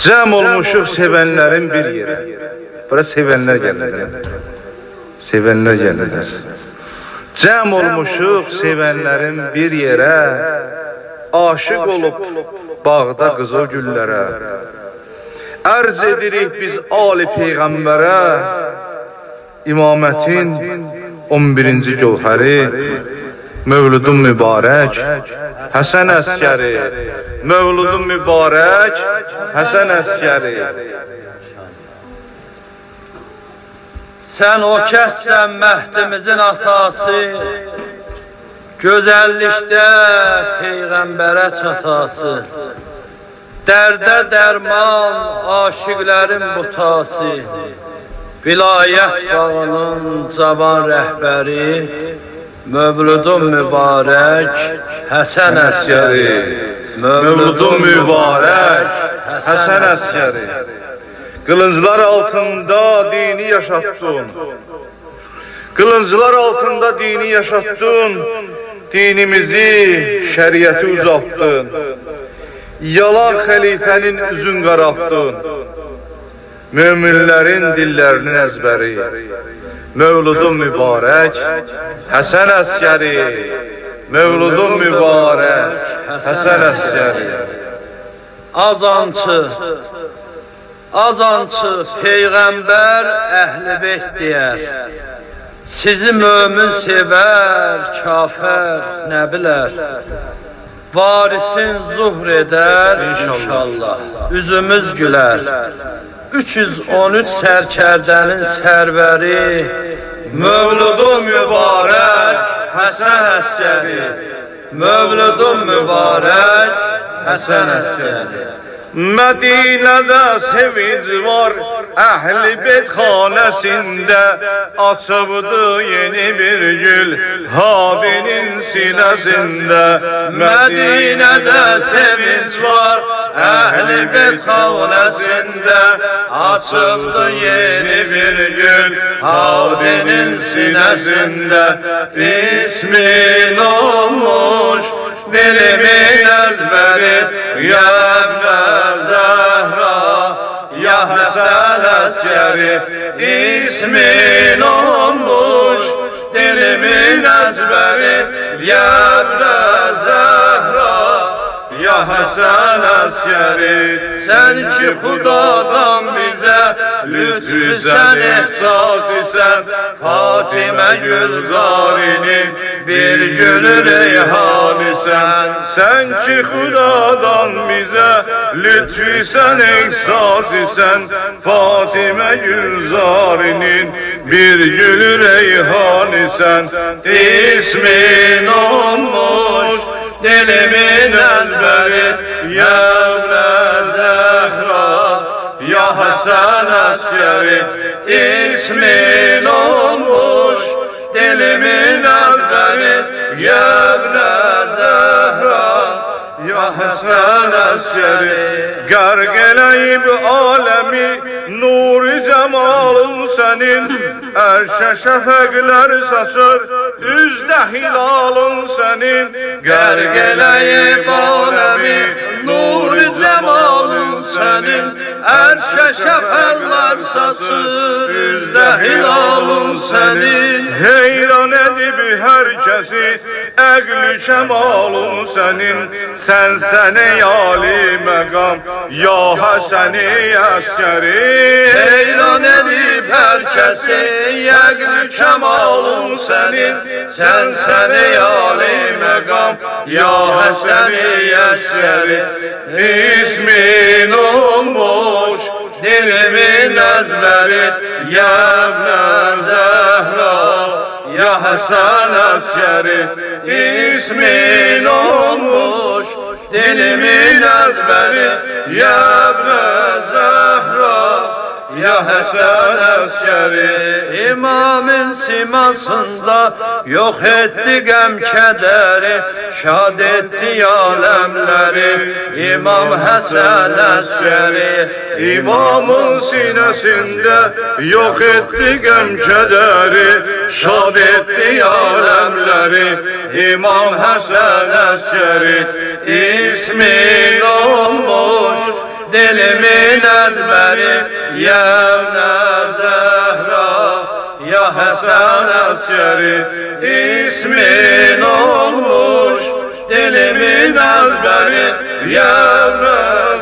Cəm olmuşuq sevənlərin bir yerə. Bura sevənlər gəlirlər. Sevənlər gəlirlər. Cəm olmuşuq sevənlərin bir yerə. Aşık olup bağda qızıl güllərə. Ərz edirik biz Ali Peyğəmbərə. İmamətin 11-ci gövhəri, Mövludun mübarək Həsən Əskəri. Mövludun mübarək Həsən Əskəri. Sen o kəssən məhdimizin atası, gözəllikdə Peyğəmbərə çatası, dərdə dərman aşıqlərin butası, vilayət bağının cavan rəhbəri, Mövludun mübarək Həsən Əskəri. Mövludun mübarək Həsən Əskəri. Kılınclar altında dini yaşattın. Kılınclar altında dini yaşattın. Dinimizi, şeriatı uzattın. Yalan halifenin üzün qaraltdın. Müminlerin dillerinin ezberi. Mövludun mübarək Həsən Əskəri. Mövludun mübarək Həsən Əskəri. Azançı Peyğəmbər Əhl-i Beyt deyər. Sizi mömin sevər, kafir nə bilər. Varisin zuhr edər inşallah, üzümüz gülər. 313 sərkərdənin sərvəri, Mövludun mübarək Həsən Əskəri. Mövludun mübarək Həsən Əskəri. Medine'de sevinç var, Əhl-i Beyt xanəsində açıbdı yeni bir gül Hadinin sinəsində. Medine'de sevinç var, Əhl-i Beyt xanəsində açıbdı yeni bir gül Hadinin sinəsində. İsmin olmuş dilimin ezberi, ya Zəhra, ya Həsən Əskəri. İsmin olmuş dilimin ezberi, ya Zəhra, ya Həsən Əskəri. Sen ki Xudadan bize lütfüsən, ehsas isen, Fatimə Gülzarinin bir gülü reyhan isen. Sen ki Xudadan bize lütfüsən, ehsas isen, Fatimə Gülzarinin bir gülü reyhan isen. İsmin olmuş dilimin ezberi, ya Zəhra, ya Həsən Əskəri. İsmin olmuş dilimin ezberi, ya Zəhra, ya Həsən Əskəri. Qərq eləyib aləmi nuri cəmalın sənin, ərşə şəfəqlər saçır üzdə hilalın sənin. Qərq eləyib aləmi nuri cəmalın sənin, ərşə şəfəqlər saçır üzdə hilalın sənin. Heyran edib hər kəsi əqli kəmalın sənin. Sən ey ali məqam, ya Həsən-i Əskəri. Heyran edib hər kəsi əqli kəmalın sənin. Sən ey ali məqam, ya Həsən-i Əskəri. İsmin olmuş dilimin ezberi, ya Zəhra, ya Həsən Əskəri. İsmin olmuş dilimin ezberi, ya Zəhra, ya Həsən Əskəri. İmamın simasında yok etti gəm kədəri, şad etti aləmləri İmam Həsən Əskəri. İmamın sinesinde yok etti gəm kədəri, şad etti aləmləri İmam Həsən Əskəri. İsmin olmuş dilimin ezberi. Yevne Zehra, ya Hasan askeri, ismin olmuş dilimin ezberi. Yevne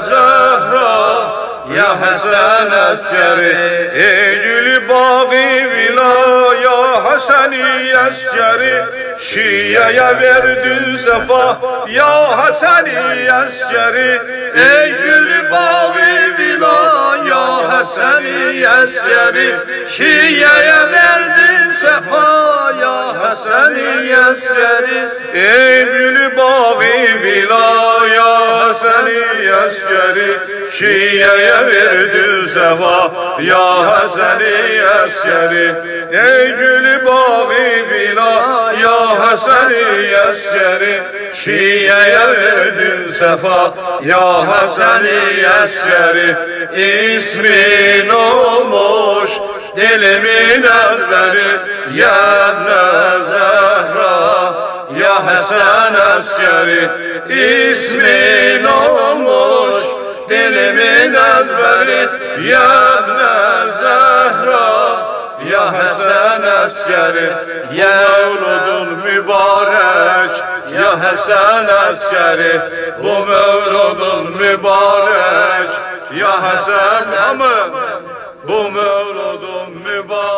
Zehra, ya Hasan askeri. Ey gülü bağı vilaya Haseni askeri, Şiye'ye verdin sefa ya Haseni askeri. Ey gül bağı vilaya Haseni askeri, Şiye'ye verdin sefa ya Haseni askeri. Ey gülü bağı vilaya Haseni askeri, Şiye'ye verdin sefa ya Haseni askeri. Ey gülü bağı vilaya Haseni askeri, Şiye'ye verdin sefa ya Haseni askeri. İsmin olmuş dilimin ezberi. Yevne Zehra, ya Hasan askeri, ismin olmuş dilimin ezberi. Yevne Zehra, ya Hasan askeri. Mevludun mübarek ya Hasan askeri, bu mevludun mübarek ya Hasan, aman bu mevludun mübarek.